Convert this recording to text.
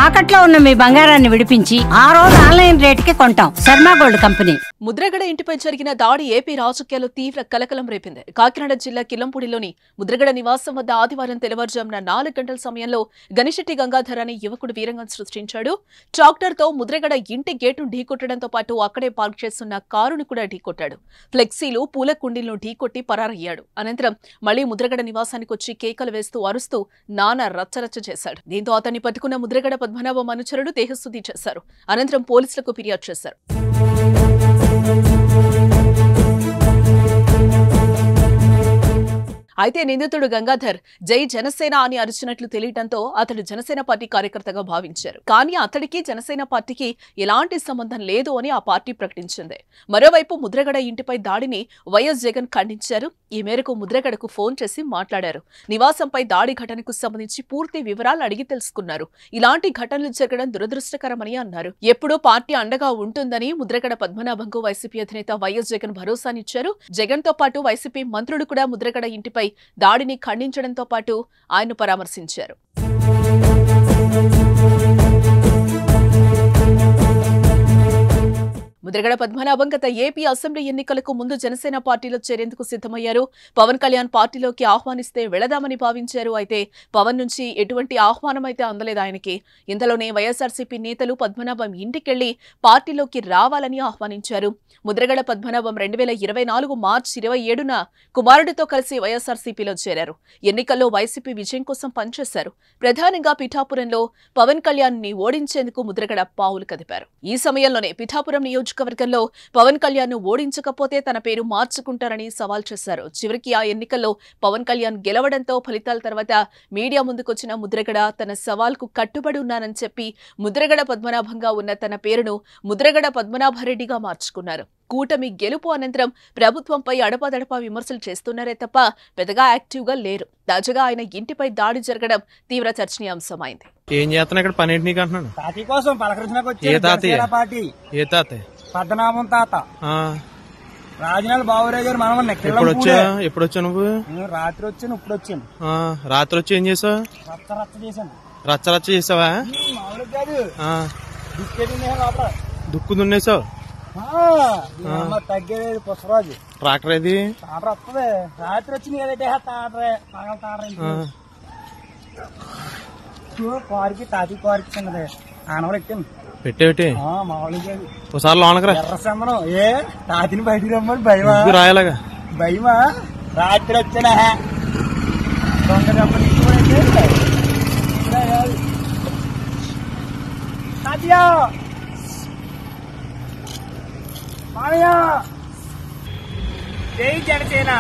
తాకట్లో ఉన్న మీ బంగారాన్ని విడిపించి ఆ రోజు ఆన్లైన్ రేటుకి కొంటాం. Sharma gold company. ముద్రగడ ఇంటిపై జరిగిన దాడి ఏపీ రాజకీయాల్లో తీవ్ర కలకలం రేపింది. కాకినాడ జిల్లా కిల్లంపూడిలోని ముద్రగడ నివాసం వద్ద ఆదివారం తెల్లవారుజామున 4 గంటల సమయంలో గనిశెట్టి గంగాధర్ అనే యువకుడు వీరంగం సృష్టించాడు. ట్రాక్టర్తో ముద్రగడ ఇంటి గేటును ఢీకొట్టడంతో పాటు అక్కడే పార్క్ చేస్తున్న కారును కూడా ఢీకొట్టాడు. ఫ్లెక్సీలు, పూల కుండీలను ఢీకొట్టి పరారయ్యాడు. అనంతరం మళ్లీ ముద్రగడ నివాసానికి వచ్చి కేకలు వేస్తూ అరుస్తూ నానా రచ్చరచ్చ చేశాడు. దీంతో అతన్ని పట్టుకున్న ముద్రగడ పద్మనాభం అనుచరులు దేహశుద్ధి చేశారు. అనంతరం పోలీసులకు ఫిర్యాదు చేశారు. అయితే నిందితుడు గంగాధర్ జై జనసేన అని అరిచినట్లు తెలియటంతో అతడు జనసేన పార్టీ కార్యకర్తగా భావించారు. కానీ అతడికి జనసేన పార్టీకి ఎలాంటి సంబంధం లేదు అని ఆ పార్టీ ప్రకటించింది. మరోవైపు ముద్రగడ ఇంటిపై దాడిని వైఎస్ జగన్ ఖండించారు. ఈ మేరకు ముద్రగడకు ఫోన్ చేసి మాట్లాడారు. నివాసంపై దాడి ఘటనకు సంబంధించి పూర్తి వివరాలు అడిగి తెలుసుకున్నారు. ఇలాంటి ఘటనలు జరగడం దురదృష్టకరమని అన్నారు. ఎప్పుడూ పార్టీ అండగా ఉంటుందని ముద్రగడ పద్మనాభంకు వైసీపీ అధినేత వైఎస్ జగన్ భరోసానిచ్చారు. జగన్ తో పాటు వైసీపీ మంత్రులు కూడా ముద్రగడ ఇంటిపై దాడిని ఖండించడంతో పాటు ఆయన పరామర్శించారు. ముద్రగడ పద్మనాభం గత ఏపీ అసెంబ్లీ ఎన్నికలకు ముందు జనసేన పార్టీలో చేరేందుకు సిద్ధమయ్యారు. పవన్ కళ్యాణ్ పార్టీలోకి ఆహ్వానిస్తే వెళదామని భావించారు. అయితే పవన్ నుంచి ఎటువంటి ఆహ్వానం అయితే అందలేదు ఆయనకి. ఇంతలోనే వైఎస్ఆర్సీపీ నేతలు పద్మనాభం ఇంటికెళ్లి పార్టీలోకి రావాలని ఆహ్వానించారు. ముద్రగడ పద్మనాభం 2024 మార్చి 27న కుమారుడితో కలిసి వైఎస్ఆర్సీపీలో చేరారు. ఎన్నికల్లో వైసీపీ విజయం కోసం పనిచేశారు. ప్రధానంగా పిఠాపురంలో పవన్ కళ్యాణ్ ని ఓడించేందుకు ముద్రగడ పావులు కదిపారు. ఈ సమయంలోనే పిఠాపురం నియోజకవర్గంలో పవన్ కళ్యాణ్ ను ఓడించకపోతే తన పేరు మార్చుకుంటారని సవాల్ చేశారు. చివరికి ఆ ఎన్నికల్లో పవన్ కళ్యాణ్ గెలవడంతో ఫలితాల తర్వాత మీడియా ముందుకొచ్చిన ముద్రగడ తన సవాల్కు కట్టుబడి ఉన్నానని చెప్పి ముద్రగడ పద్మనాభంగా ఉన్న తన పేరును ముద్రగడ పద్మనాభరెడ్డిగా మార్చుకున్నారు. కూటమి గెలుపు అనంతరం ప్రభుత్వంపై అడపాదడపా విమర్శలు చేస్తున్నారే తప్ప పెద్దగా యాక్టివ్ గా లేరు. తాజాగా ఆయన ఇంటిపై దాడి జరగడం తీవ్ర చర్చనీయాంశమైంది. ఏం చేస్తున్నా ఇక్కడ పని ఏంటి నీకు అంటున్నాను? తాతయ్య కోసం పలకరించడానికి పద్మనాభం తాత రాజనాలు బాబురావు గారు మనం ఎప్పుడు వచ్చా నువ్వు? రాత్రి వచ్చాను, ఇప్పుడు వచ్చాను. రాత్రి వచ్చి ఏం చేసావు? రచ్చ చేశాను. రచ్చ చేసావా? మామూలు కాదు, దుక్కు దున్నేసావు. తగ్గేది పుష్పరాజు ట్రాక్టర్ ఏది? తాటర వస్తుంది. రాత్రి వచ్చింది కదంటే కారుకి తాతీ కారుకి చిన్నది ఆనవలు ఎట్టాను. పెట్టేటి మామూలుగా ఒకసారి లోనకి రా. ఎర్ర సంబరం ఏ తాతిని బయటికి రమ్మని భయమా? రాయలాగా భయమా? రాత్రి వచ్చానా దొంగ దెబ్బలు తాతయ్య మామయ్య జై జనసేన.